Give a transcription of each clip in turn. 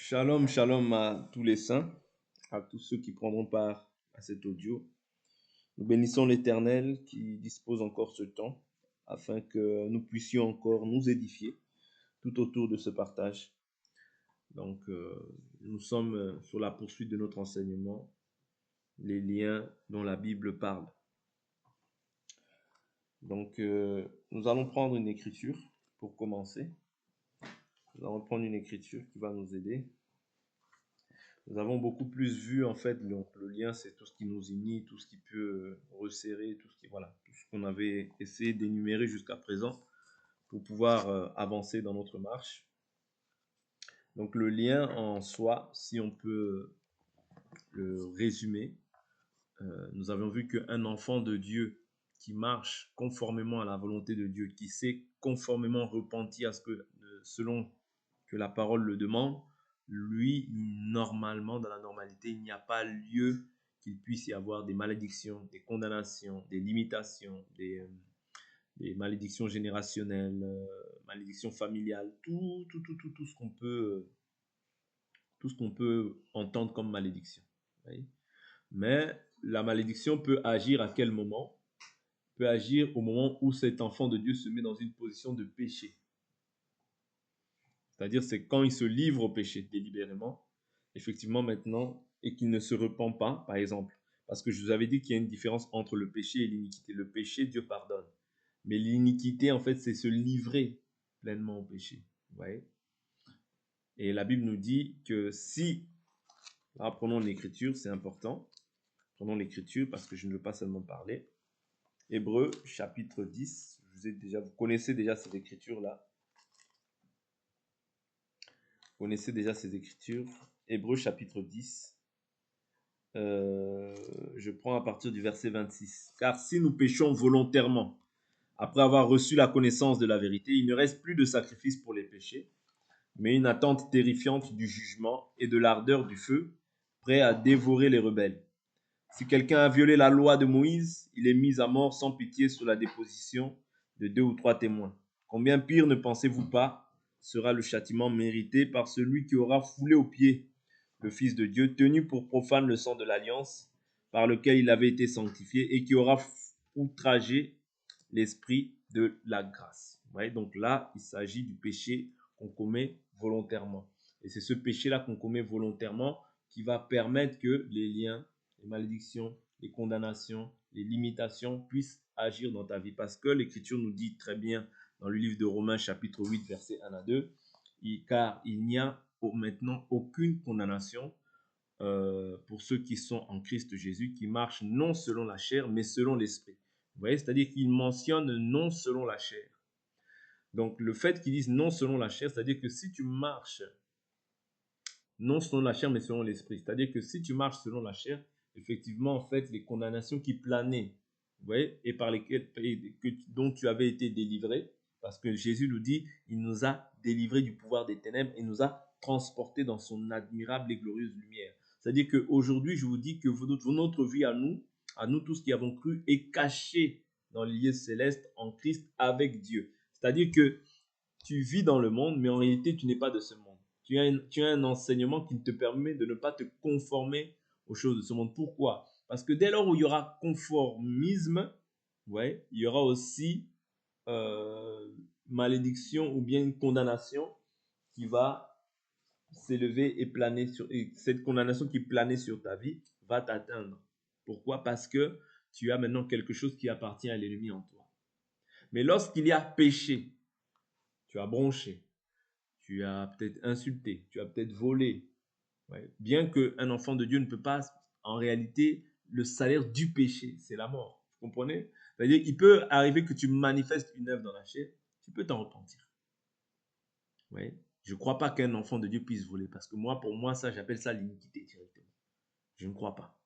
Shalom, shalom à tous les saints, à tous ceux qui prendront part à cet audio. Nous bénissons l'Éternel qui dispose encore ce temps afin que nous puissions encore nous édifier tout autour de ce partage. Donc, nous sommes sur la poursuite de notre enseignement, les liens dont la Bible parle. Donc, nous allons prendre une écriture pour commencer. Nous allons prendre une écriture qui va nous aider. Nous avons beaucoup plus vu, en fait, le lien, c'est tout ce qui nous unit, tout ce qui peut resserrer, tout ce qu'on avait essayé d'énumérer jusqu'à présent pour pouvoir avancer dans notre marche. Donc, le lien en soi, si on peut le résumer, nous avons vu qu'un enfant de Dieu qui marche conformément à la volonté de Dieu, qui sait conformément repentir à ce que, selon que la parole le demande, lui, normalement, dans la normalité, il n'y a pas lieu qu'il puisse y avoir des malédictions, des condamnations, des limitations, des malédictions générationnelles, malédictions familiales, tout ce qu'on peut entendre comme malédiction. Oui. Mais la malédiction peut agir à quel moment? Peut agir au moment où cet enfant de Dieu se met dans une position de péché. C'est-à-dire, c'est quand il se livre au péché délibérément, effectivement maintenant, et qu'il ne se repent pas, par exemple. Parce que je vous avais dit qu'il y a une différence entre le péché et l'iniquité. Le péché, Dieu pardonne. Mais l'iniquité, en fait, c'est se livrer pleinement au péché. Vous voyez? Et la Bible nous dit que si, là, prenons l'écriture, c'est important. Prenons l'écriture parce que je ne veux pas seulement parler. Hébreux, chapitre 10. Vous connaissez déjà cette écriture-là. Vous connaissez déjà ces écritures. Hébreux, chapitre 10. Je prends à partir du verset 26. Car si nous péchons volontairement, après avoir reçu la connaissance de la vérité, il ne reste plus de sacrifice pour les péchés, mais une attente terrifiante du jugement et de l'ardeur du feu, prêt à dévorer les rebelles. Si quelqu'un a violé la loi de Moïse, il est mis à mort sans pitié sous la déposition de 2 ou 3 témoins. Combien pire, ne pensez-vous pas, sera le châtiment mérité par celui qui aura foulé aux pieds le Fils de Dieu, tenu pour profane le sang de l'alliance par lequel il avait été sanctifié, et qui aura outragé l'esprit de la grâce. Vous voyez, donc là, il s'agit du péché qu'on commet volontairement. Et c'est ce péché-là qu'on commet volontairement qui va permettre que les liens, les malédictions, les condamnations, les limitations puissent agir dans ta vie. Parce que l'Écriture nous dit très bien dans le livre de Romains chapitre 8, versets 1 à 2, car il n'y a maintenant aucune condamnation pour ceux qui sont en Christ Jésus, qui marchent non selon la chair, mais selon l'esprit. Vous voyez, c'est-à-dire qu'il mentionne non selon la chair. Donc, le fait qu'ils disent non selon la chair, c'est-à-dire que si tu marches non selon la chair, mais selon l'esprit, c'est-à-dire que si tu marches selon la chair, effectivement, en fait, les condamnations qui planaient, vous voyez, et par lesquelles, dont tu avais été délivré, parce que Jésus nous dit, il nous a délivrés du pouvoir des ténèbres et nous a transportés dans son admirable et glorieuse lumière. C'est-à-dire qu'aujourd'hui, je vous dis que notre vie à nous tous qui avons cru, est cachée dans les lieux célestes en Christ avec Dieu. C'est-à-dire que tu vis dans le monde, mais en réalité, tu n'es pas de ce monde. Tu as un enseignement qui te permet de ne pas te conformer aux choses de ce monde. Pourquoi? Parce que dès lors où il y aura conformisme, ouais, il y aura aussi malédiction ou bien une condamnation qui va s'élever et planer et cette condamnation qui planait sur ta vie va t'atteindre. Pourquoi? Parce que tu as maintenant quelque chose qui appartient à l'ennemi en toi. Mais lorsqu'il y a péché, tu as bronché, tu as peut-être insulté, tu as peut-être volé. Ouais. Bien qu'un enfant de Dieu ne peut pas, en réalité, le salaire du péché, c'est la mort. Vous comprenez? C'est-à-dire qu'il peut arriver que tu manifestes une œuvre dans la chair, tu peux t'en repentir. Ouais. Je ne crois pas qu'un enfant de Dieu puisse voler, parce que moi, pour moi, ça, j'appelle ça l'iniquité directement. Je ne crois pas.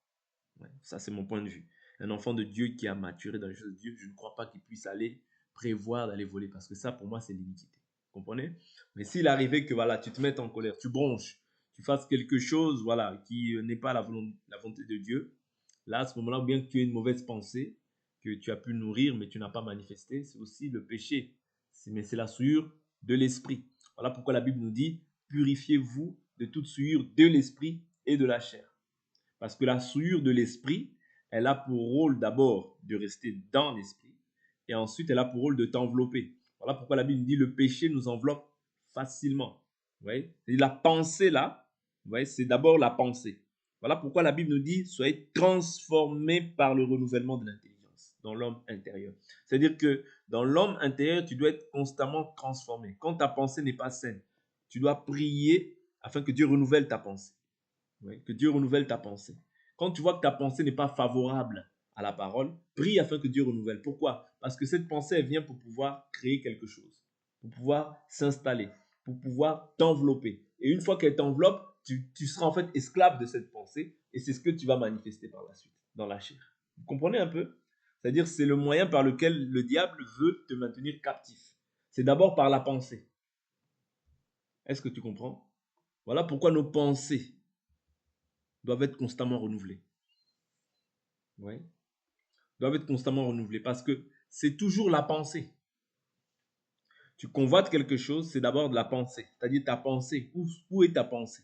Ouais. Ça, c'est mon point de vue. Un enfant de Dieu qui a maturé dans les choses de Dieu, je ne crois pas qu'il puisse aller prévoir d'aller voler, parce que ça, pour moi, c'est l'iniquité. Vous comprenez? Mais s'il arrivait que voilà, tu te mettes en colère, tu bronches, tu fasses quelque chose voilà, qui n'est pas la volonté de Dieu, là, à ce moment-là, ou bien que tu aies une mauvaise pensée, que tu as pu nourrir, mais tu n'as pas manifesté, c'est aussi le péché. Mais c'est la souillure de l'esprit. Voilà pourquoi la Bible nous dit, purifiez-vous de toute souillure de l'esprit et de la chair. Parce que la souillure de l'esprit, elle a pour rôle d'abord de rester dans l'esprit et ensuite elle a pour rôle de t'envelopper. Voilà pourquoi la Bible dit le péché nous enveloppe facilement. Vous voyez? Et la pensée là, vous voyez, c'est d'abord la pensée. Voilà pourquoi la Bible nous dit soyez transformés par le renouvellement de l'intelligence dans l'homme intérieur. C'est-à-dire que dans l'homme intérieur, tu dois être constamment transformé. Quand ta pensée n'est pas saine, tu dois prier afin que Dieu renouvelle ta pensée. Oui, que Dieu renouvelle ta pensée. Quand tu vois que ta pensée n'est pas favorable à la parole, prie afin que Dieu renouvelle. Pourquoi? Parce que cette pensée, elle vient pour pouvoir créer quelque chose, pour pouvoir s'installer, pour pouvoir t'envelopper. Et une fois qu'elle t'enveloppe, tu seras en fait esclave de cette pensée et c'est ce que tu vas manifester par la suite, dans la chair. Vous comprenez un peu? C'est-à-dire c'est le moyen par lequel le diable veut te maintenir captif. C'est d'abord par la pensée. Est-ce que tu comprends? Voilà pourquoi nos pensées doivent être constamment renouvelées. Oui. Doivent être constamment renouvelées parce que c'est toujours la pensée. Tu convoites quelque chose, c'est d'abord de la pensée. C'est-à-dire ta pensée. Où est ta pensée?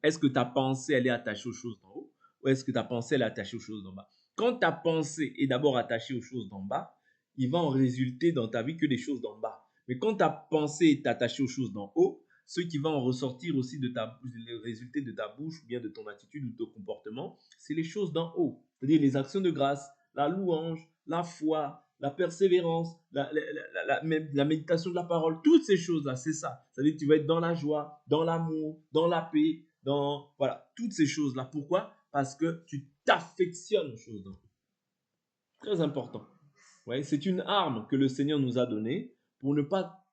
Est-ce que ta pensée, elle est attachée aux choses d'en haut ou est-ce que ta pensée, elle est attachée aux choses d'en bas? Quand ta pensée est d'abord attachée aux choses d'en bas, il va en résulter dans ta vie que des choses d'en bas. Mais quand ta pensée est attachée aux choses d'en haut, ce qui va en ressortir aussi de ta bouche, les résultats de ta bouche ou bien de ton attitude ou de ton comportement, c'est les choses d'en haut. C'est-à-dire les actions de grâce, la louange, la foi, la persévérance, la méditation de la parole, toutes ces choses-là, c'est ça. C'est-à-dire que tu vas être dans la joie, dans l'amour, dans la paix, dans voilà, toutes ces choses-là. Pourquoi? Parce que tu t'affectionnes aux choses d'en haut. Très important. Ouais, c'est une arme que le Seigneur nous a donnée pour ne pas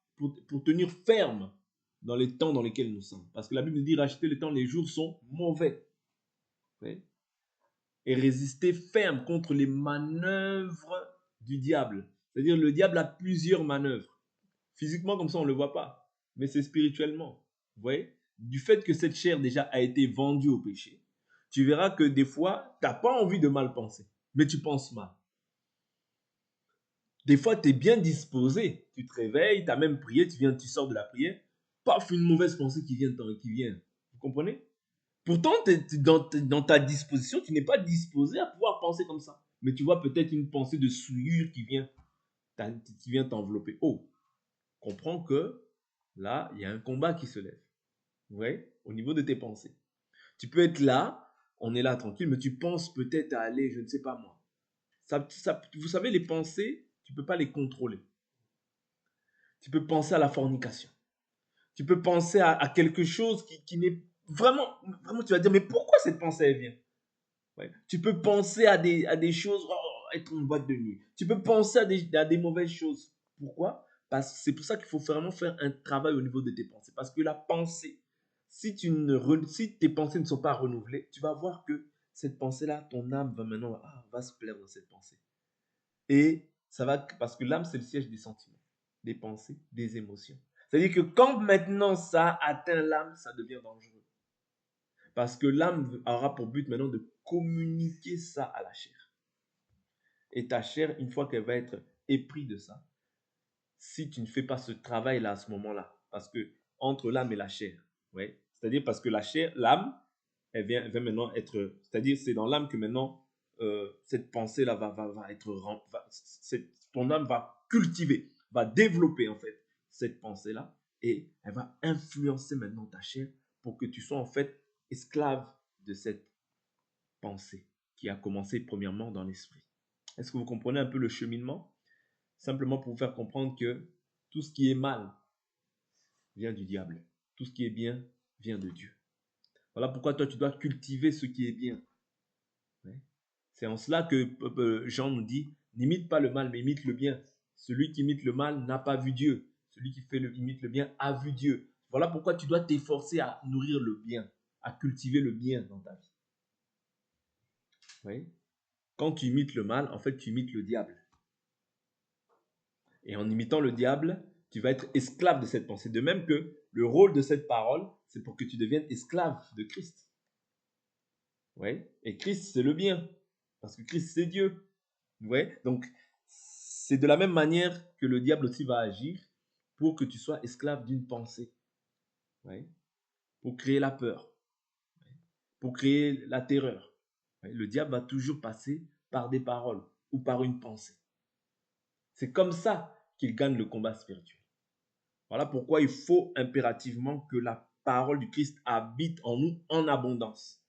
pour tenir ferme dans les temps dans lesquels nous sommes. Parce que la Bible nous dit racheter le temps, les jours sont mauvais. Ouais. Et résister ferme contre les manœuvres du diable. C'est-à-dire le diable a plusieurs manœuvres. Physiquement, comme ça, on ne le voit pas. Mais c'est spirituellement. Vous voyez? Du fait que cette chair déjà a été vendue au péché, tu verras que des fois, tu n'as pas envie de mal penser, mais tu penses mal. Des fois, tu es bien disposé. Tu te réveilles, tu as même prié, tu sors de la prière. Paf, une mauvaise pensée qui vient. Vous comprenez? Pourtant, dans ta disposition, tu n'es pas disposé à pouvoir penser comme ça. Mais tu vois peut-être une pensée de souillure qui vient t'envelopper. Oh, comprends que là, il y a un combat qui se lève. Ouais, au niveau de tes pensées. Tu peux être là, on est là tranquille, mais tu penses peut-être à aller, je ne sais pas moi. Vous savez, les pensées, tu ne peux pas les contrôler. Tu peux penser à la fornication. Tu peux penser à quelque chose qui n'est vraiment, vraiment, tu vas dire, mais pourquoi cette pensée elle vient? Ouais. Tu peux penser à des choses, oh, être en boîte de nuit. Tu peux penser à des mauvaises choses. Pourquoi? Parce que c'est pour ça qu'il faut vraiment faire un travail au niveau de tes pensées. Parce que la pensée, si tes pensées ne sont pas renouvelées, tu vas voir que cette pensée-là, ton âme va maintenant va se plaire dans cette pensée. Et ça va, parce que l'âme, c'est le siège des sentiments, des pensées, des émotions. C'est-à-dire que quand maintenant ça atteint l'âme, ça devient dangereux. Parce que l'âme aura pour but maintenant de communiquer ça à la chair. Et ta chair, une fois qu'elle va être éprise de ça, si tu ne fais pas ce travail-là à ce moment-là, parce que entre l'âme et la chair, ouais, c'est-à-dire parce que la chair, l'âme, elle va maintenant être, c'est-à-dire c'est dans l'âme que maintenant cette pensée-là va être, ton âme va cultiver, va développer en fait cette pensée-là et elle va influencer maintenant ta chair pour que tu sois en fait esclave de cette pensée qui a commencé premièrement dans l'esprit. Est-ce que vous comprenez un peu le cheminement? Simplement pour vous faire comprendre que tout ce qui est mal vient du diable. Tout ce qui est bien vient de Dieu. Voilà pourquoi toi, tu dois cultiver ce qui est bien. C'est en cela que Jean nous dit, n'imite pas le mal, mais imite le bien. Celui qui imite le mal n'a pas vu Dieu. Celui qui imite le bien a vu Dieu. Voilà pourquoi tu dois t'efforcer à nourrir le bien, à cultiver le bien dans ta vie. Oui. Quand tu imites le mal, en fait, tu imites le diable. Et en imitant le diable, tu vas être esclave de cette pensée. De même que le rôle de cette parole, c'est pour que tu deviennes esclave de Christ. Oui. Et Christ, c'est le bien. Parce que Christ, c'est Dieu. Ouais. Donc, c'est de la même manière que le diable aussi va agir pour que tu sois esclave d'une pensée. Ouais. pour créer la peur, pour créer la terreur. Le diable va toujours passer par des paroles ou par une pensée. C'est comme ça qu'il gagne le combat spirituel. Voilà pourquoi il faut impérativement que la parole du Christ habite en nous en abondance.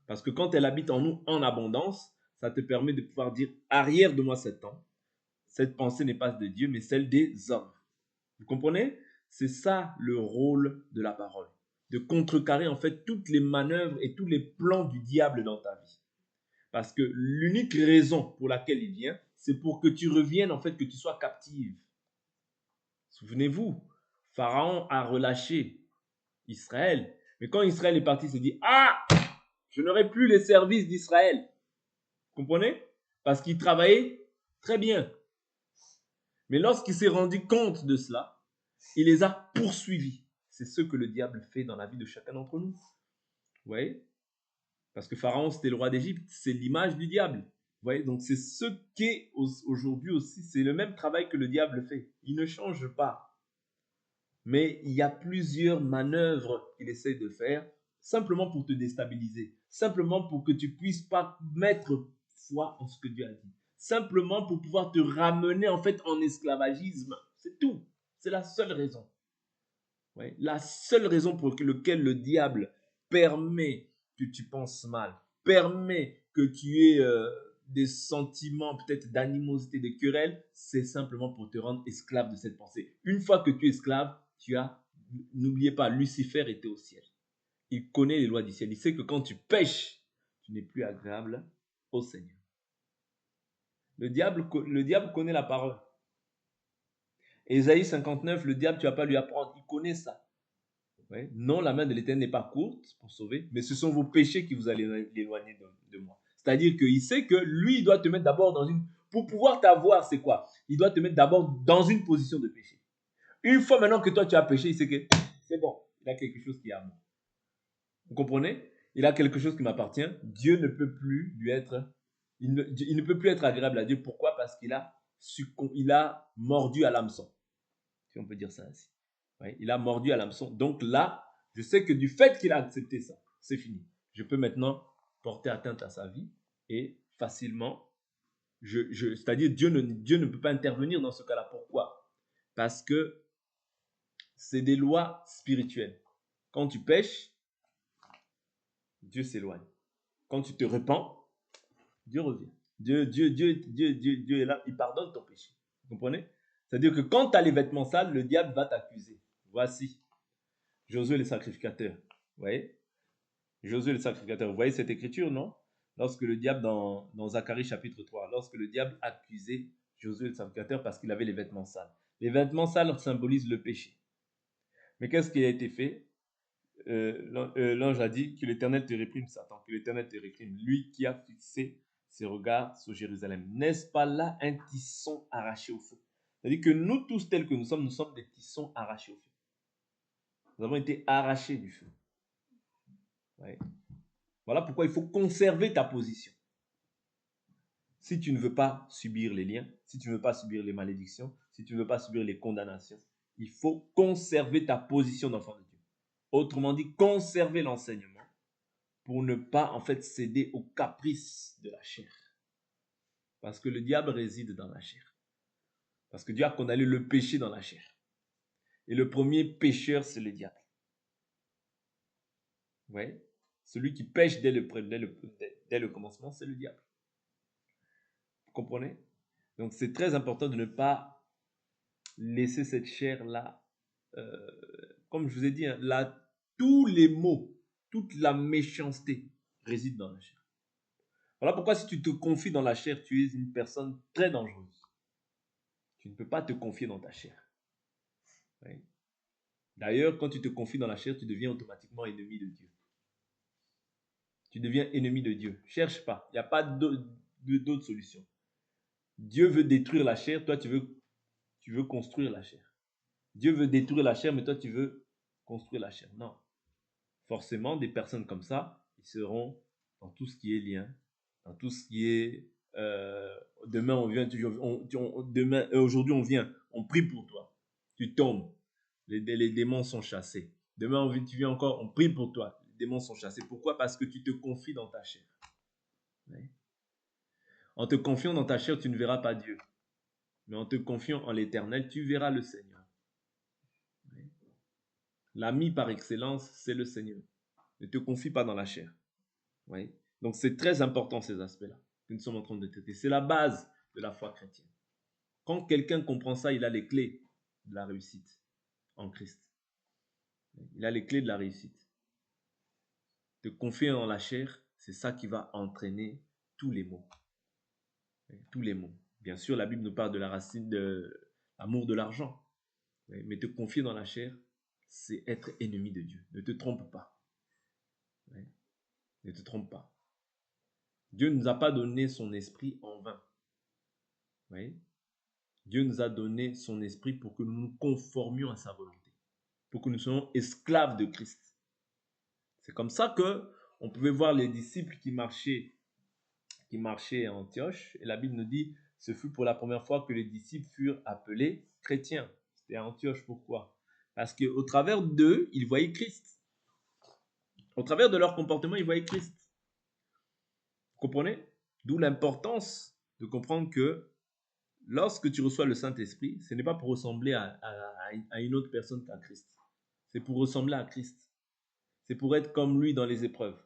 Parce que quand elle habite en nous en abondance, ça te permet de pouvoir dire arrière de moi Satan. Cette pensée n'est pas de Dieu, mais celle des hommes. Vous comprenez? C'est ça le rôle de la parole. De contrecarrer en fait toutes les manœuvres et tous les plans du diable dans ta vie. Parce que l'unique raison pour laquelle il vient, c'est pour que tu reviennes, en fait, que tu sois captive. Souvenez-vous, Pharaon a relâché Israël. Mais quand Israël est parti, il s'est dit, ah, je n'aurai plus les services d'Israël. Vous comprenez? Parce qu'il travaillait très bien. Mais lorsqu'il s'est rendu compte de cela, il les a poursuivis. C'est ce que le diable fait dans la vie de chacun d'entre nous. Vous voyez? Parce que Pharaon, c'était le roi d'Égypte, c'est l'image du diable. Vous voyez? Donc c'est ce qu'est aujourd'hui aussi, c'est le même travail que le diable fait. Il ne change pas. Mais il y a plusieurs manœuvres qu'il essaie de faire, simplement pour te déstabiliser, simplement pour que tu puisses pas mettre foi en ce que Dieu a dit, simplement pour pouvoir te ramener en fait en esclavagisme. C'est tout. C'est la seule raison. Ouais. La seule raison pour laquelle le diable permet que tu penses mal, permet que tu aies des sentiments peut-être d'animosité, de querelle, c'est simplement pour te rendre esclave de cette pensée. Une fois que tu es esclave, n'oubliez pas, Lucifer était au ciel. Il connaît les lois du ciel. Il sait que quand tu pêches, tu n'es plus agréable au Seigneur. Le diable connaît la parole. Ésaïe 59, le diable, tu ne vas pas lui apprendre. Il connaît ça. Ouais. Non, la main de l'Éternel n'est pas courte pour sauver, mais ce sont vos péchés qui vous allez l'éloigner de moi. C'est-à-dire qu'il sait que lui, il doit te mettre d'abord dans une... Pour pouvoir t'avoir, c'est quoi? Il doit te mettre d'abord dans une position de péché. Une fois maintenant que toi, tu as péché, il sait que c'est bon, il a quelque chose qui est à moi. Vous comprenez? Il a quelque chose qui m'appartient. Dieu ne peut plus lui être... Il ne peut plus être agréable à Dieu. Pourquoi? Parce qu'il a mordu à l'hameçon. Si on peut dire ça ainsi. Ouais, il a mordu à l'hameçon. Donc là, je sais que du fait qu'il a accepté ça, c'est fini. Je peux maintenant porter atteinte à sa vie et facilement, c'est-à-dire Dieu ne peut pas intervenir dans ce cas-là. Pourquoi? Parce que c'est des lois spirituelles. Quand tu pêches, Dieu s'éloigne. Quand tu te repens, Dieu revient. Dieu est là, il pardonne ton péché. Vous comprenez? C'est-à-dire que quand tu as les vêtements sales, le diable va t'accuser. Voici Josué le sacrificateur. Vous voyez? Josué le sacrificateur. Vous voyez cette écriture, non? Lorsque le diable, dans Zacharie chapitre 3, lorsque le diable accusait Josué le sacrificateur parce qu'il avait les vêtements sales. Les vêtements sales symbolisent le péché. Mais qu'est-ce qui a été fait? L'ange a dit que l'Éternel te réprime, Satan, que l'Éternel te réprime. Lui qui a fixé ses regards sur Jérusalem. N'est-ce pas là un tisson arraché au feu? C'est-à-dire que nous tous tels que nous sommes des tissons arrachés au feu. Nous avons été arrachés du feu. Ouais. Voilà pourquoi il faut conserver ta position. Si tu ne veux pas subir les liens, si tu ne veux pas subir les malédictions, si tu ne veux pas subir les condamnations, il faut conserver ta position d'enfant de Dieu. Autrement dit, conserver l'enseignement pour ne pas en fait céder aux caprices de la chair. Parce que le diable réside dans la chair. Parce que Dieu a condamné le péché dans la chair. Et le premier pécheur, c'est le diable. Ouais. Celui qui pêche dès le commencement, c'est le diable. Vous comprenez? Donc c'est très important de ne pas laisser cette chair-là, comme je vous ai dit, hein, là, tous les maux, toute la méchanceté réside dans la chair. Voilà pourquoi si tu te confies dans la chair, tu es une personne très dangereuse. Tu ne peux pas te confier dans ta chair. Oui. D'ailleurs, quand tu te confies dans la chair, tu deviens automatiquement ennemi de Dieu. Tu deviens ennemi de Dieu. Cherche pas. Il n'y a pas d'autre solution. Dieu veut détruire la chair, toi tu veux construire la chair. Dieu veut détruire la chair, mais toi tu veux construire la chair. Non. Forcément, des personnes comme ça, ils seront dans tout ce qui est lien, dans tout ce qui est demain on vient, aujourd'hui on vient, on prie pour toi, tu tombes, les démons sont chassés. Demain, tu viens encore, on prie pour toi. Les démons sont chassés. Pourquoi? Parce que tu te confies dans ta chair. Oui. En te confiant dans ta chair, tu ne verras pas Dieu. Mais en te confiant en l'Éternel, tu verras le Seigneur. Oui. L'ami par excellence, c'est le Seigneur. Ne te confie pas dans la chair. Oui. Donc c'est très important ces aspects-là que nous sommes en train de traiter. C'est la base de la foi chrétienne. Quand quelqu'un comprend ça, il a les clés de la réussite en Christ. Il a les clés de la réussite. Te confier dans la chair, c'est ça qui va entraîner tous les maux. Tous les maux. Bien sûr, la Bible nous parle de la racine de l'amour de l'argent. Mais te confier dans la chair, c'est être ennemi de Dieu. Ne te trompe pas. Ne te trompe pas. Dieu ne nous a pas donné son esprit en vain. Dieu nous a donné son esprit pour que nous nous conformions à sa volonté. Pour que nous soyons esclaves de Christ. C'est comme ça que on pouvait voir les disciples qui marchaient à Antioche. Et la Bible nous dit, ce fut pour la première fois que les disciples furent appelés chrétiens. C'était à Antioche, pourquoi? Parce qu'au travers d'eux, ils voyaient Christ. Au travers de leur comportement, ils voyaient Christ. Vous comprenez? D'où l'importance de comprendre que lorsque tu reçois le Saint-Esprit, ce n'est pas pour ressembler à une autre personne qu'à Christ. C'est pour ressembler à Christ. C'est pour être comme lui dans les épreuves,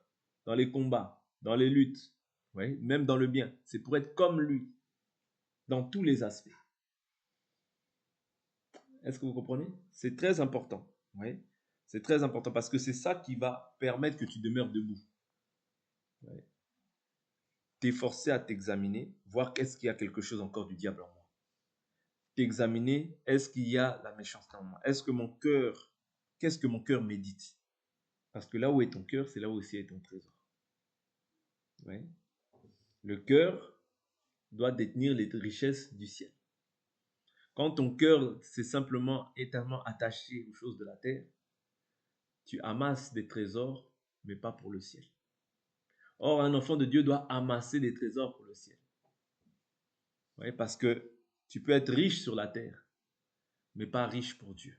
dans les combats, dans les luttes, même dans le bien. C'est pour être comme lui dans tous les aspects. Est-ce que vous comprenez? C'est très important. C'est très important parce que c'est ça qui va permettre que tu demeures debout. T'efforcer à t'examiner, voir qu'est-ce qu'il y a quelque chose encore du diable en moi. T'examiner, est-ce qu'il y a la méchanceté en moi? Est-ce que mon cœur, qu'est-ce que mon cœur médite? Parce que là où est ton cœur, c'est là où aussi est ton trésor. Le cœur doit détenir les richesses du ciel. Quand ton cœur c'est simplement éternellement attaché aux choses de la terre, tu amasses des trésors, mais pas pour le ciel. Or, un enfant de Dieu doit amasser des trésors pour le ciel. Parce que tu peux être riche sur la terre, mais pas riche pour Dieu.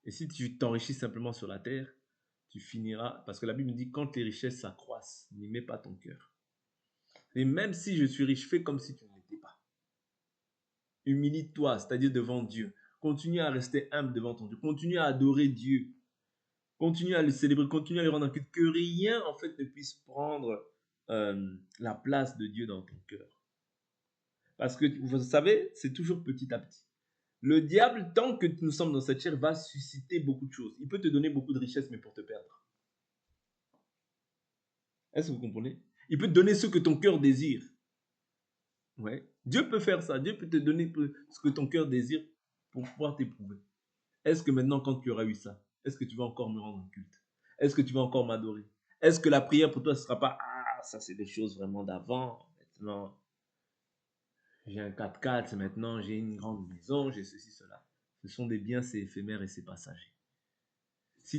Et si tu t'enrichis simplement sur la terre, tu finiras, parce que la Bible dit, quand tes richesses s'accroissent, n'y mets pas ton cœur. Et même si je suis riche, fais comme si tu ne l'étais pas. Humilie-toi, c'est-à-dire devant Dieu. Continue à rester humble devant ton Dieu. Continue à adorer Dieu. Continue à le célébrer. Continue à le rendre un culte. Que rien, en fait, ne puisse prendre la place de Dieu dans ton cœur. Parce que, vous savez, c'est toujours petit à petit. Le diable, tant que nous sommes dans cette chair, va susciter beaucoup de choses. Il peut te donner beaucoup de richesses, mais pour te perdre. Est-ce que vous comprenez? Il peut te donner ce que ton cœur désire. Dieu peut faire ça. Dieu peut te donner ce que ton cœur désire pour pouvoir t'éprouver. Est-ce que maintenant, quand tu auras eu ça, est-ce que tu vas encore me rendre un culte? Est-ce que tu vas encore m'adorer? Est-ce que la prière pour toi, ce ne sera pas, ah, ça c'est des choses vraiment d'avant. Maintenant, j'ai un 4x4, maintenant j'ai une grande maison, j'ai ceci, cela. Ce sont des biens, c'est éphémère et c'est passager.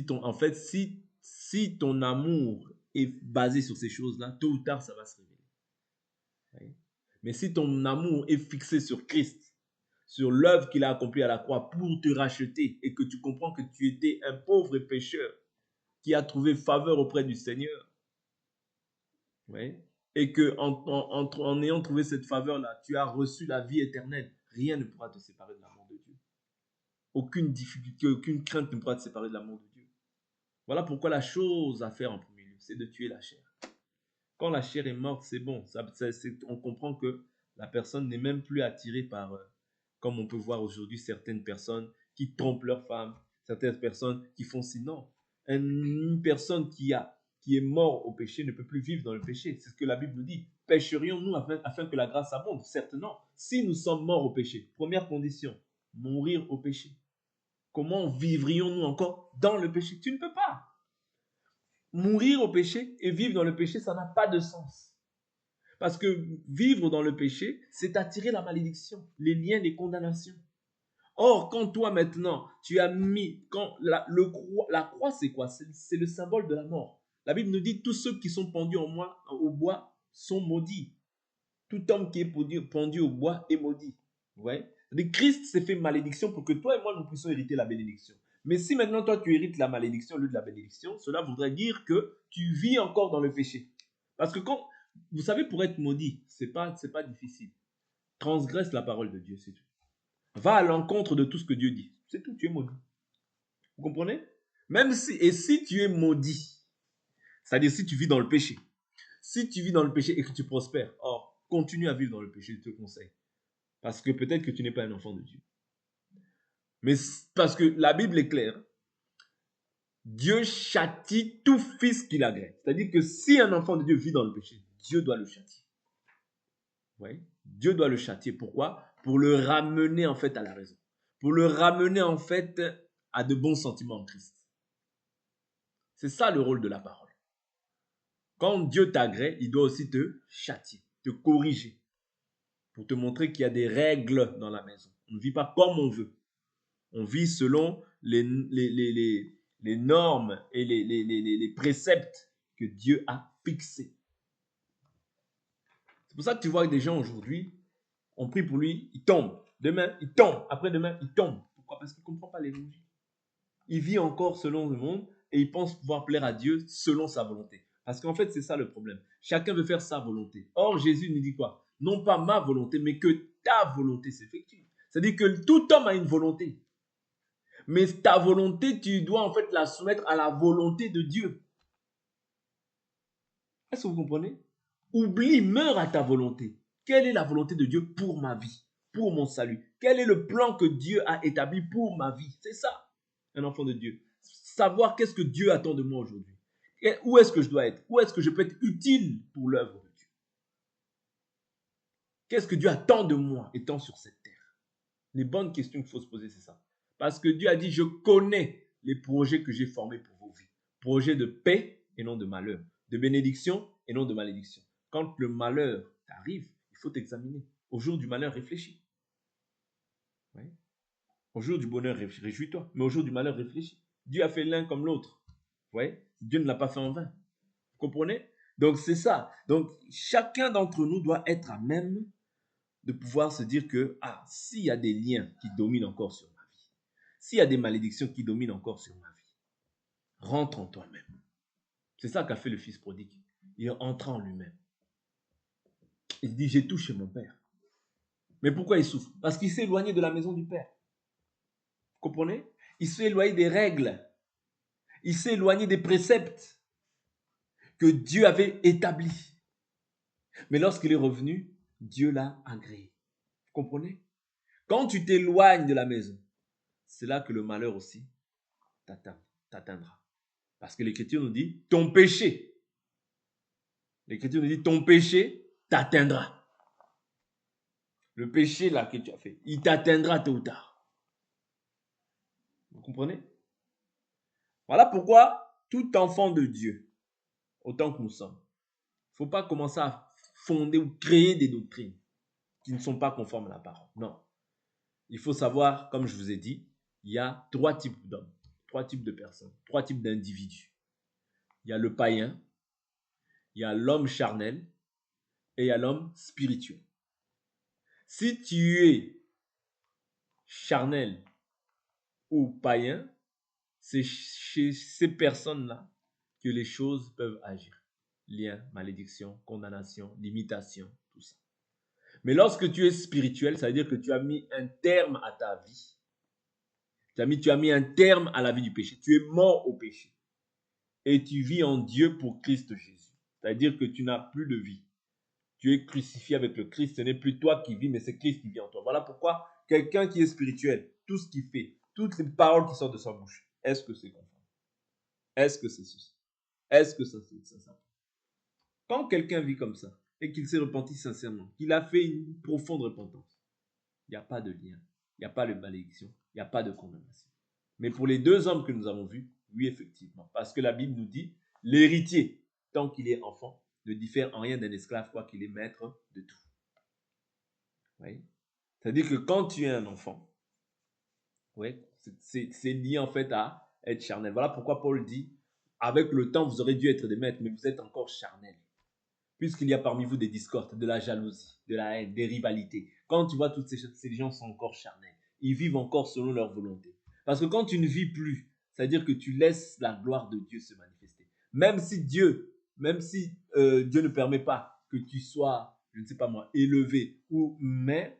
En fait, si ton amour est basé sur ces choses-là, tôt ou tard, ça va se révéler. Mais si ton amour est fixé sur Christ, sur l'œuvre qu'il a accomplie à la croix pour te racheter et que tu comprends que tu étais un pauvre pécheur qui a trouvé faveur auprès du Seigneur, et que en ayant trouvé cette faveur-là, tu as reçu la vie éternelle, rien ne pourra te séparer de l'amour de Dieu. Aucune difficulté, aucune crainte ne pourra te séparer de l'amour de Dieu. Voilà pourquoi la chose à faire en premier lieu, c'est de tuer la chair. Quand la chair est morte, c'est bon. On comprend que la personne n'est même plus attirée par, comme on peut voir aujourd'hui, certaines personnes qui trompent leur femme, certaines personnes qui font sinon. Une personne qui est morte au péché ne peut plus vivre dans le péché. C'est ce que la Bible nous dit. Pécherions-nous afin que la grâce abonde? Certes non. Si nous sommes morts au péché, première condition, mourir au péché. Comment vivrions-nous encore dans le péché? Tu ne peux pas. Mourir au péché et vivre dans le péché, ça n'a pas de sens. Parce que vivre dans le péché, c'est attirer la malédiction, les liens, les condamnations. Or, quand toi maintenant, tu as mis, la croix, c'est quoi? C'est le symbole de la mort. La Bible nous dit, tous ceux qui sont pendus au bois sont maudits. Tout homme qui est pendu au bois est maudit. C'est-à-dire Christ s'est fait malédiction pour que toi et moi nous puissions hériter la bénédiction. Mais si maintenant toi tu hérites la malédiction au lieu de la bénédiction, cela voudrait dire que tu vis encore dans le péché. Parce que quand, vous savez, pour être maudit, c'est pas difficile. Transgresse la parole de Dieu, c'est tout. Va à l'encontre de tout ce que Dieu dit. C'est tout, tu es maudit. Vous comprenez? Même si, et si tu es maudit, c'est-à-dire si tu vis dans le péché, si tu vis dans le péché et que tu prospères, or, continue à vivre dans le péché, je te conseille. Parce que peut-être que tu n'es pas un enfant de Dieu. Mais parce que la Bible est claire, Dieu châtie tout fils qu'il agrée. C'est-à-dire que si un enfant de Dieu vit dans le péché, Dieu doit le châtier. Oui? Dieu doit le châtier. Pourquoi? Pour le ramener en fait à la raison. Pour le ramener en fait à de bons sentiments en Christ. C'est ça le rôle de la parole. Quand Dieu t'agrée, il doit aussi te châtier, te corriger, pour te montrer qu'il y a des règles dans la maison. On ne vit pas comme on veut. On vit selon les normes et les préceptes que Dieu a fixés. C'est pour ça que tu vois que des gens aujourd'hui, on prie pour lui, il tombe. Demain, il tombe. Après-demain, il tombe. Pourquoi? Parce qu'il ne comprend pas l'évangile. Il vit encore selon le monde et il pense pouvoir plaire à Dieu selon sa volonté. Parce qu'en fait, c'est ça le problème. Chacun veut faire sa volonté. Or, Jésus nous dit quoi? Non pas ma volonté, mais que ta volonté s'effectue. C'est-à-dire que tout homme a une volonté. Mais ta volonté, tu dois en fait la soumettre à la volonté de Dieu. Est-ce que vous comprenez? Oublie, meurs à ta volonté. Quelle est la volonté de Dieu pour ma vie, pour mon salut? Quel est le plan que Dieu a établi pour ma vie? C'est ça, un enfant de Dieu. Savoir qu'est-ce que Dieu attend de moi aujourd'hui. Où est-ce que je dois être? Où est-ce que je peux être utile pour l'œuvre de Dieu? Qu'est-ce que Dieu attend de moi étant sur cette terre? Les bonnes questions qu'il faut se poser, c'est ça. Parce que Dieu a dit, je connais les projets que j'ai formés pour vos vies. Projets de paix et non de malheur. De bénédiction et non de malédiction. Quand le malheur t'arrive, il faut t'examiner. Au jour du malheur, réfléchis. Oui. Au jour du bonheur, réjouis-toi. Mais au jour du malheur, réfléchis. Dieu a fait l'un comme l'autre. Oui. Dieu ne l'a pas fait en vain. Vous comprenez? Donc c'est ça. Donc chacun d'entre nous doit être à même de pouvoir se dire que, s'il y a des liens qui dominent encore sur ma vie, s'il y a des malédictions qui dominent encore sur ma vie, rentre en toi-même. C'est ça qu'a fait le fils prodigue. Il est entré en lui-même. Il dit, j'ai tout chez mon père. Mais pourquoi il souffre? Parce qu'il s'est éloigné de la maison du père. Vous comprenez? Il s'est éloigné des règles. Il s'est éloigné des préceptes que Dieu avait établis. Mais lorsqu'il est revenu, Dieu l'a agréé. Vous comprenez? Quand tu t'éloignes de la maison, c'est là que le malheur aussi t'atteindra. Parce que l'Écriture nous dit, ton péché. L'Écriture nous dit, ton péché t'atteindra. Le péché là que tu as fait, il t'atteindra tôt ou tard. Vous comprenez? Voilà pourquoi tout enfant de Dieu, autant que nous sommes, il ne faut pas commencer à fonder ou créer des doctrines qui ne sont pas conformes à la parole. Non. Il faut savoir, comme je vous ai dit, il y a 3 types d'hommes, 3 types de personnes, 3 types d'individus. Il y a le païen, il y a l'homme charnel et il y a l'homme spirituel. Si tu es charnel ou païen, c'est chez ces personnes-là que les choses peuvent agir. Lien, malédiction, condamnation, limitation, tout ça. Mais lorsque tu es spirituel, ça veut dire que tu as mis un terme à ta vie. Tu as mis un terme à la vie du péché. Tu es mort au péché. Et tu vis en Dieu pour Christ Jésus. C'est-à-dire que tu n'as plus de vie. Tu es crucifié avec le Christ. Ce n'est plus toi qui vis, mais c'est Christ qui vit en toi. Voilà pourquoi quelqu'un qui est spirituel, tout ce qu'il fait, toutes les paroles qui sortent de sa bouche, est-ce que c'est conforme? Est-ce que c'est ceci? Est-ce que ça? Quand quelqu'un vit comme ça et qu'il s'est repenti sincèrement, qu'il a fait une profonde repentance, il n'y a pas de lien, il n'y a pas de malédiction, il n'y a pas de condamnation. Mais pour les 2 hommes que nous avons vus, oui, effectivement, parce que la Bible nous dit, l'héritier, tant qu'il est enfant, ne diffère en rien d'un esclave, quoi qu'il est maître de tout. Oui. C'est-à-dire que quand tu es un enfant, oui, c'est lié en fait à être charnel. Voilà pourquoi Paul dit, avec le temps, vous aurez dû être des maîtres, mais vous êtes encore charnel. puisqu'il y a parmi vous des discordes, de la jalousie, de la haine, des rivalités. Quand tu vois toutes ces choses, ces gens sont encore charnels. Ils vivent encore selon leur volonté. Parce que quand tu ne vis plus, c'est-à-dire que tu laisses la gloire de Dieu se manifester. Même si Dieu ne permet pas que tu sois, je ne sais pas moi, élevé, mais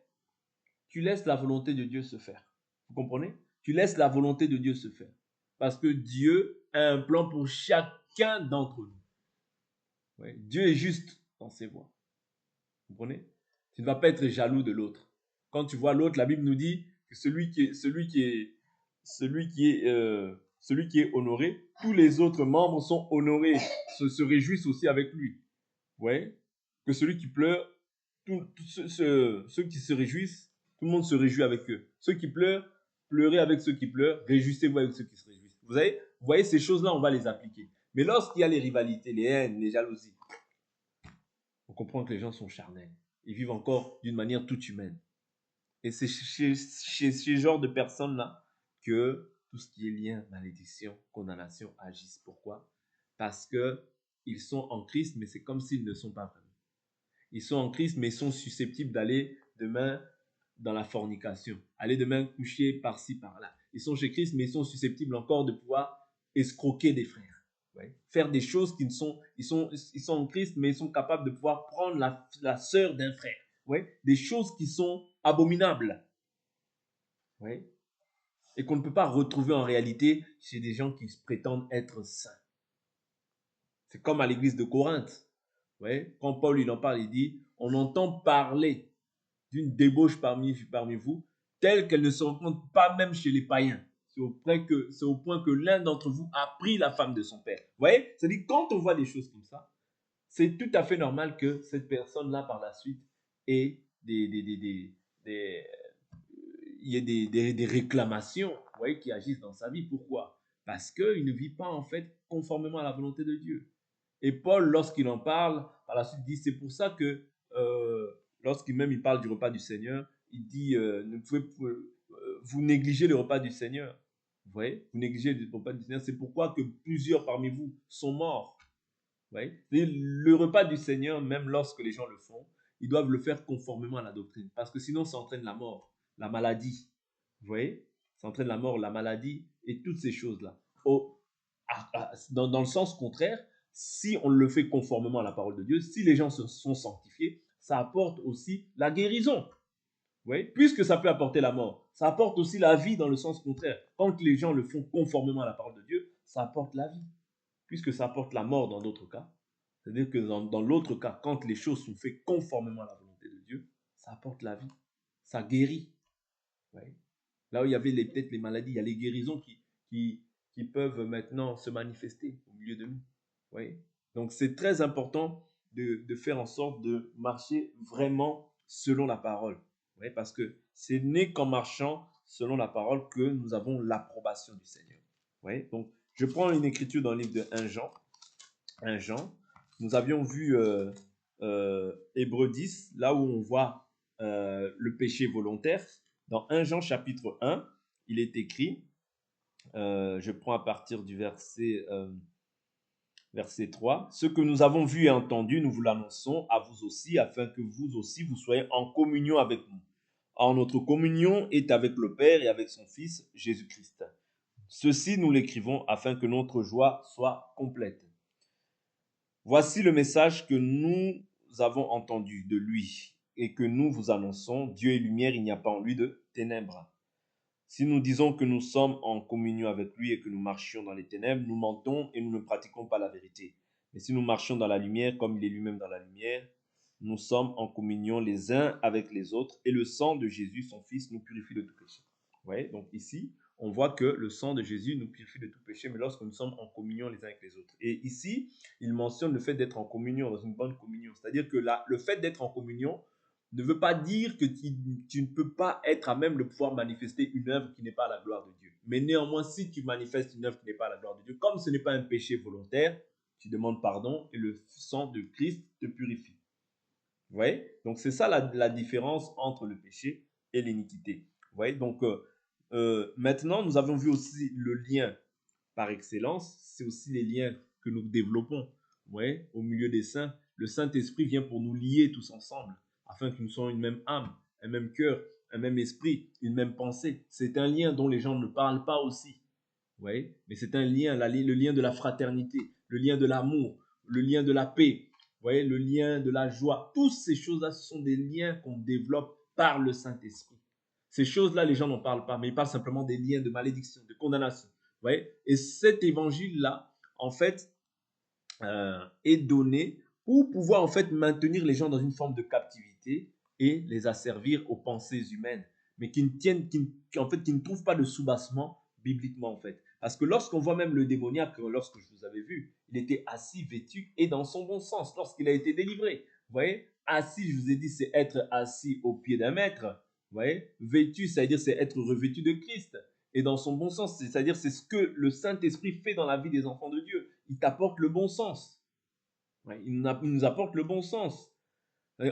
tu laisses la volonté de Dieu se faire. Vous comprenez? Tu laisses la volonté de Dieu se faire. Parce que Dieu a un plan pour chacun d'entre nous. Ouais. Dieu est juste dans ses voies. Vous comprenez? Tu ne vas pas être jaloux de l'autre. Quand tu vois l'autre, la Bible nous dit que celui qui est honoré, tous les autres membres sont honorés, se réjouissent aussi avec lui. Ouais. Que celui qui pleure, ceux qui se réjouissent, tout le monde se réjouit avec eux. Ceux qui pleurent, pleurez avec ceux qui pleurent, réjouissez-vous avec ceux qui se réjouissent. Vous voyez, ces choses-là, on va les appliquer. Mais lorsqu'il y a les rivalités, les haines, les jalousies, on comprend que les gens sont charnels. Ils vivent encore d'une manière toute humaine. Et c'est chez ce genre de personnes-là que tout ce qui est lien, malédiction, condamnation agissent. Pourquoi? Parce qu'ils sont en Christ, mais c'est comme s'ils ne sont pas vraiment. Ils sont en Christ, mais ils sont susceptibles d'aller demain dans la fornication, aller demain coucher par-ci, par-là. Ils sont chez Christ, mais ils sont susceptibles encore de pouvoir escroquer des frères. Ouais. Faire des choses qui ne sont, ils sont en Christ, mais ils sont capables de pouvoir prendre la sœur d'un frère. Ouais. Des choses qui sont abominables. Ouais. Et qu'on ne peut pas retrouver en réalité chez des gens qui prétendent être saints. C'est comme à l'église de Corinthe. Ouais. Quand Paul il en parle, il dit, on entend parler d'une débauche parmi vous, telle qu'elle ne se rencontre pas même chez les païens. C'est au point que l'un d'entre vous a pris la femme de son père. Vous voyez? C'est-à-dire, quand on voit des choses comme ça, c'est tout à fait normal que cette personne-là, par la suite, ait il y ait des réclamations, vous voyez, qui agissent dans sa vie. Pourquoi? Parce qu'il ne vit pas, en fait, conformément à la volonté de Dieu. Et Paul, lorsqu'il en parle, par la suite, dit, c'est pour ça que, lorsqu'il même il parle du repas du Seigneur, il dit, vous négligez le repas du Seigneur. Vous voyez? Vous négligez le repas du Seigneur. C'est pourquoi que plusieurs parmi vous sont morts. Vous voyez? Le repas du Seigneur, même lorsque les gens le font, ils doivent le faire conformément à la doctrine. Parce que sinon, ça entraîne la mort, la maladie. Vous voyez? Ça entraîne la mort, la maladie et toutes ces choses-là. Dans le sens contraire, si on le fait conformément à la parole de Dieu, si les gens sont sanctifiés, ça apporte aussi la guérison. Oui, puisque ça peut apporter la mort, ça apporte aussi la vie dans le sens contraire. Quand les gens le font conformément à la parole de Dieu, ça apporte la vie, puisque ça apporte la mort dans d'autres cas. C'est-à-dire que dans l'autre cas, quand les choses sont faites conformément à la volonté de Dieu, ça apporte la vie, ça guérit. Oui. Là où il y avait peut-être les maladies, il y a les guérisons qui peuvent maintenant se manifester au milieu de nous. Oui. Donc c'est très important de faire en sorte de marcher vraiment selon la parole. Oui, parce que c'est n'est qu'en marchant selon la parole que nous avons l'approbation du Seigneur. Oui. Donc je prends une écriture dans le livre de 1 Jean. 1 Jean. Nous avions vu Hébreux 10, là où on voit le péché volontaire. Dans 1 Jean chapitre 1, il est écrit, je prends à partir du verset 3, ce que nous avons vu et entendu, nous vous l'annonçons à vous aussi, afin que vous aussi, vous soyez en communion avec nous. Or, notre communion est avec le Père et avec son Fils, Jésus-Christ. Ceci, nous l'écrivons afin que notre joie soit complète. Voici le message que nous avons entendu de lui et que nous vous annonçons. Dieu est lumière, il n'y a pas en lui de ténèbres. Si nous disons que nous sommes en communion avec lui et que nous marchions dans les ténèbres, nous mentons et nous ne pratiquons pas la vérité. Mais si nous marchions dans la lumière, comme il est lui-même dans la lumière, nous sommes en communion les uns avec les autres et le sang de Jésus, son Fils, nous purifie de tout péché. Vous voyez, donc ici, on voit que le sang de Jésus nous purifie de tout péché, mais lorsque nous sommes en communion les uns avec les autres. Et ici, il mentionne le fait d'être en communion, dans une bonne communion. C'est-à-dire que le fait d'être en communion ne veut pas dire que tu ne peux pas être à même de pouvoir manifester une œuvre qui n'est pas à la gloire de Dieu. Mais néanmoins, si tu manifestes une œuvre qui n'est pas à la gloire de Dieu, comme ce n'est pas un péché volontaire, tu demandes pardon et le sang de Christ te purifie. Vous voyez? Donc c'est ça la différence entre le péché et l'iniquité. Vous voyez? Donc maintenant, nous avons vu aussi le lien par excellence. C'est aussi les liens que nous développons, vous voyez, au milieu des saints. Le Saint-Esprit vient pour nous lier tous ensemble, afin que nous soyons une même âme, un même cœur, un même esprit, une même pensée. C'est un lien dont les gens ne parlent pas aussi. Vous voyez? Mais c'est un lien, le lien de la fraternité, le lien de l'amour, le lien de la paix, vous voyez, le lien de la joie. Toutes ces choses-là, ce sont des liens qu'on développe par le Saint-Esprit. Ces choses-là, les gens n'en parlent pas, mais ils parlent simplement des liens de malédiction, de condamnation. Vous voyez? Et cet évangile-là, en fait, est donné pour pouvoir en fait maintenir les gens dans une forme de captivité et les asservir aux pensées humaines, mais qui ne trouvent pas de soubassement bibliquement en fait. Parce que lorsqu'on voit même le démoniaque, lorsque je vous avais vu, il était assis, vêtu et dans son bon sens lorsqu'il a été délivré. Vous voyez, assis, je vous ai dit, c'est être assis au pied d'un maître. Vous voyez, vêtu, c'est-à-dire c'est être revêtu de Christ. Et dans son bon sens, c'est-à-dire c'est ce que le Saint-Esprit fait dans la vie des enfants de Dieu. Il t'apporte le bon sens. Ouais, il nous apporte le bon sens.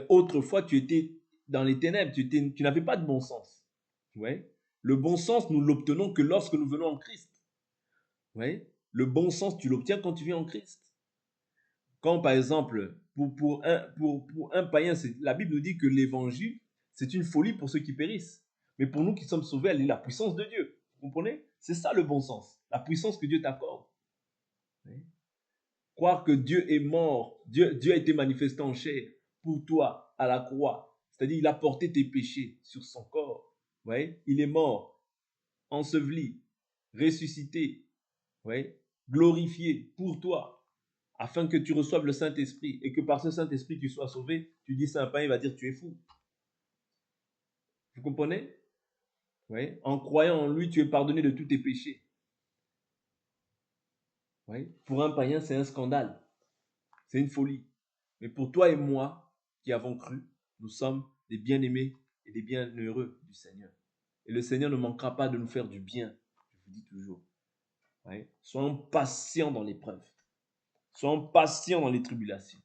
Autrefois, tu étais dans les ténèbres, tu n'avais pas de bon sens. Ouais. Le bon sens, nous l'obtenons que lorsque nous venons en Christ. Ouais. Le bon sens, tu l'obtiens quand tu viens en Christ. Quand, par exemple, pour un païen, la Bible nous dit que l'évangile, c'est une folie pour ceux qui périssent. Mais pour nous qui sommes sauvés, elle est la puissance de Dieu. Vous comprenez? C'est ça le bon sens. La puissance que Dieu t'accorde. Ouais. Croire que Dieu est mort, Dieu a été manifesté en chair pour toi à la croix. C'est-à-dire, il a porté tes péchés sur son corps. Ouais? Il est mort, enseveli, ressuscité, ouais? Glorifié pour toi, afin que tu reçoives le Saint-Esprit et que par ce Saint-Esprit tu sois sauvé. Tu dis ça à un païen, il va dire tu es fou. Vous comprenez? Ouais? En croyant en lui, tu es pardonné de tous tes péchés. Ouais? Pour un païen, c'est un scandale. C'est une folie. Mais pour toi et moi qui avons cru, nous sommes des bien-aimés et des bienheureux du Seigneur. Et le Seigneur ne manquera pas de nous faire du bien, je vous dis toujours. Ouais. Soyons patients dans l'épreuve. Soyons patients dans les tribulations.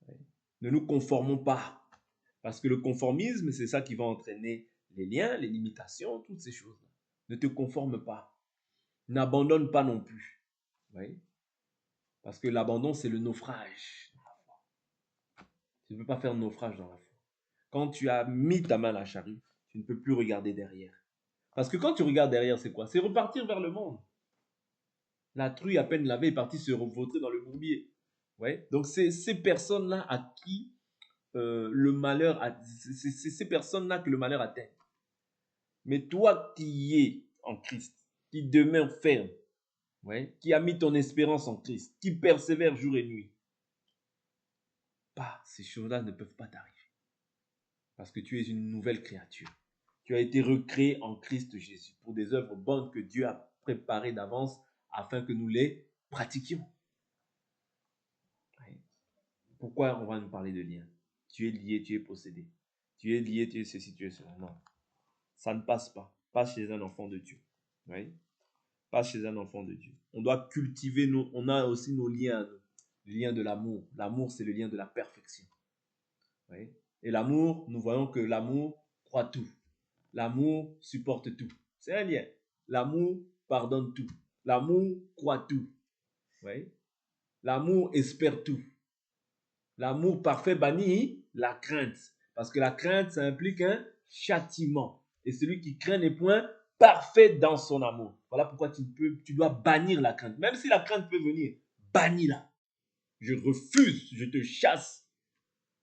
Ouais. Ne nous conformons pas. Parce que le conformisme, c'est ça qui va entraîner les liens, les limitations, toutes ces choses-là. Ne te conforme pas. N'abandonne pas non plus. Ouais. Parce que l'abandon, c'est le naufrage. Tu ne peux pas faire naufrage dans la foi. Quand tu as mis ta main à la charrue, tu ne peux plus regarder derrière. Parce que quand tu regardes derrière, c'est quoi? C'est repartir vers le monde. La truie, à peine lavée, est partie se revautrer dans le bourbier. Ouais. Donc, c'est ces personnes-là à qui le malheur, c'est ces personnes-là que le malheur atteint. Mais toi qui es en Christ, qui demeure ferme, ouais, qui a mis ton espérance en Christ, qui persévère jour et nuit, ces choses-là ne peuvent pas t'arriver. Parce que tu es une nouvelle créature. Tu as été recréé en Christ Jésus pour des œuvres bonnes que Dieu a préparées d'avance afin que nous les pratiquions. Pourquoi on va nous parler de lien? Tu es lié, tu es possédé. Tu es lié, tu es ceci, tu es cela. Non, ça ne passe pas. Pas chez un enfant de Dieu. Oui? Pas chez un enfant de Dieu. On doit cultiver, on a aussi nos liens à nous. Le lien de l'amour. L'amour, c'est le lien de la perfection. Oui? Et l'amour, nous voyons que l'amour croit tout. L'amour supporte tout. C'est un lien. L'amour pardonne tout. L'amour croit tout. Oui? L'amour espère tout. L'amour parfait bannit la crainte. Parce que la crainte, ça implique un châtiment. Et celui qui craint n'est point parfait dans son amour. Voilà pourquoi tu dois bannir la crainte. Même si la crainte peut venir, bannis-la. Je refuse, je te chasse.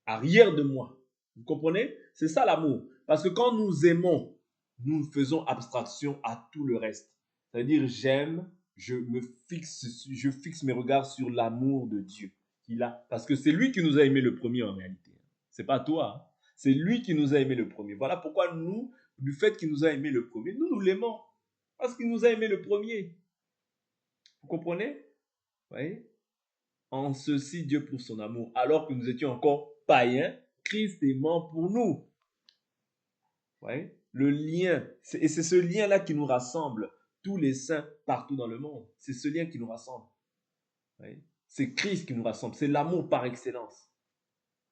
Arrière de moi. Vous comprenez? C'est ça l'amour. Parce que quand nous aimons, nous faisons abstraction à tout le reste. C'est-à-dire, j'aime, je fixe mes regards sur l'amour de Dieu qu'il a. Parce que c'est lui qui nous a aimé le premier en réalité. C'est pas toi. Hein. C'est lui qui nous a aimé le premier. Voilà pourquoi nous, du fait qu'il nous a aimé le premier, nous l'aimons. Parce qu'il nous a aimé le premier. Vous comprenez? Oui. En ceci, Dieu prouve son amour. Alors que nous étions encore païens, Christ est mort pour nous. Ouais. Le lien, et c'est ce lien-là qui nous rassemble, tous les saints partout dans le monde. C'est ce lien qui nous rassemble. Ouais. C'est Christ qui nous rassemble, c'est l'amour par excellence.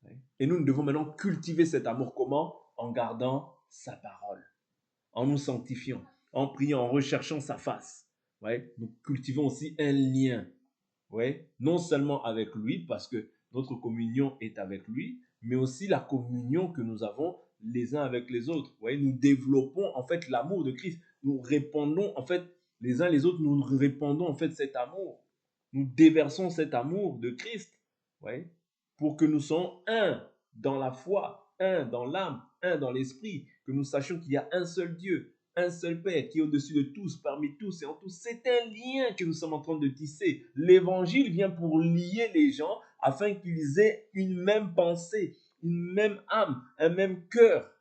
Ouais. Et nous devons maintenant cultiver cet amour comment? En gardant sa parole, en nous sanctifiant, en priant, en recherchant sa face. Ouais. Nous cultivons aussi un lien, ouais. Non seulement avec lui, parce que notre communion est avec lui, mais aussi la communion que nous avons les uns avec les autres. Vous voyez, nous développons en fait l'amour de Christ. Nous répandons en fait les uns les autres, nous répandons en fait cet amour. Nous déversons cet amour de Christ, vous voyez, pour que nous soyons un dans la foi, un dans l'âme, un dans l'esprit, que nous sachions qu'il y a un seul Dieu, un seul Père qui est au-dessus de tous, parmi tous et en tous. C'est un lien que nous sommes en train de tisser. L'évangile vient pour lier les gens afin qu'ils aient une même pensée, une même âme, un même cœur.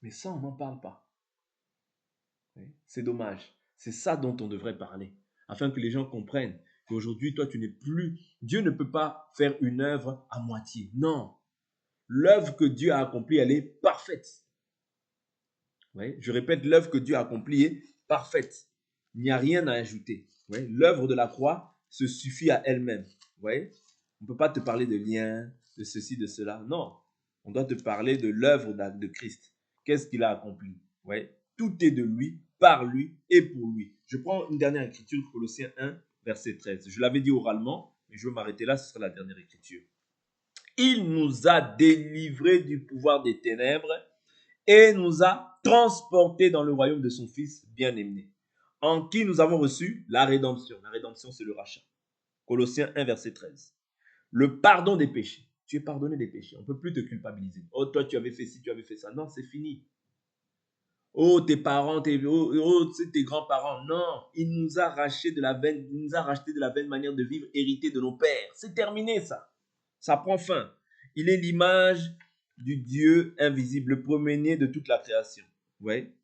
Mais ça, on n'en parle pas. C'est dommage. C'est ça dont on devrait parler, afin que les gens comprennent qu'aujourd'hui, toi, tu n'es plus... Dieu ne peut pas faire une œuvre à moitié. Non. L'œuvre que Dieu a accomplie, elle est parfaite. Ouais, je répète, l'œuvre que Dieu a accomplie est parfaite. Il n'y a rien à ajouter. Ouais, l'œuvre de la croix se suffit à elle-même. Ouais, on ne peut pas te parler de lien, de ceci, de cela. Non, on doit te parler de l'œuvre de Christ. Qu'est-ce qu'il a accompli? Ouais, tout est de lui, par lui et pour lui. Je prends une dernière écriture, Colossiens 1, verset 13. Je l'avais dit oralement, mais je vais m'arrêter là, ce sera la dernière écriture. Il nous a délivrés du pouvoir des ténèbres et nous a transportés dans le royaume de son Fils bien-aimé, en qui nous avons reçu la rédemption. La rédemption, c'est le rachat. Colossiens 1, verset 13. Le pardon des péchés. Tu es pardonné des péchés. On ne peut plus te culpabiliser. Oh, toi, tu avais fait ci, tu avais fait ça. Non, c'est fini. Oh, tes parents, tes grands-parents. Non, il nous a racheté de la vaine manière de vivre héritée de nos pères. C'est terminé, ça. Ça prend fin. Il est l'image du Dieu invisible, le premier-né de toute la création. Ouais.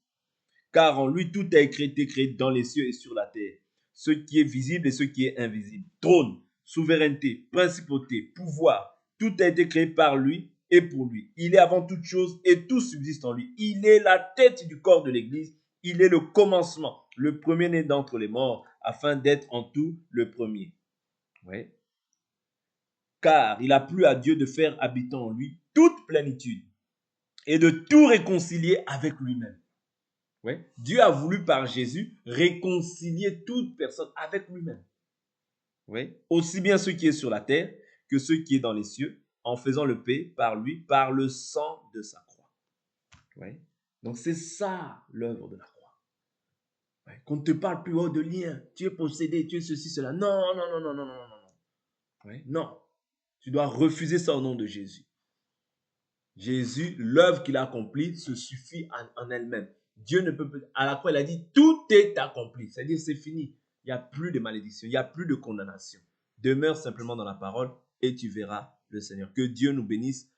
Car en lui, tout a été créé dans les cieux et sur la terre. Ce qui est visible et ce qui est invisible. Trône, souveraineté, principauté, pouvoir. Tout a été créé par lui et pour lui. Il est avant toute chose et tout subsiste en lui. Il est la tête du corps de l'Église. Il est le commencement, le premier-né d'entre les morts, afin d'être en tout le premier. Ouais. Car il a plu à Dieu de faire habiter en lui toute plénitude et de tout réconcilier avec lui-même. Ouais. Dieu a voulu par Jésus réconcilier toute personne avec lui-même. Ouais. Aussi bien ceux qui est sur la terre que ceux qui est dans les cieux, en faisant le paix par lui, par le sang de sa croix. Ouais. Donc c'est ça l'œuvre de la croix. Ouais. Qu'on ne te parle plus de lien. Tu es possédé, tu es ceci, cela. Non, non, non, non, non, non, non, non. Ouais. Non. Tu dois refuser ça au nom de Jésus. Jésus, l'œuvre qu'il a accomplie se suffit en elle-même. Dieu ne peut pas. À la croix, il a dit tout est accompli. C'est-à-dire, c'est fini. Il n'y a plus de malédiction, il n'y a plus de condamnation. Demeure simplement dans la parole et tu verras le Seigneur. Que Dieu nous bénisse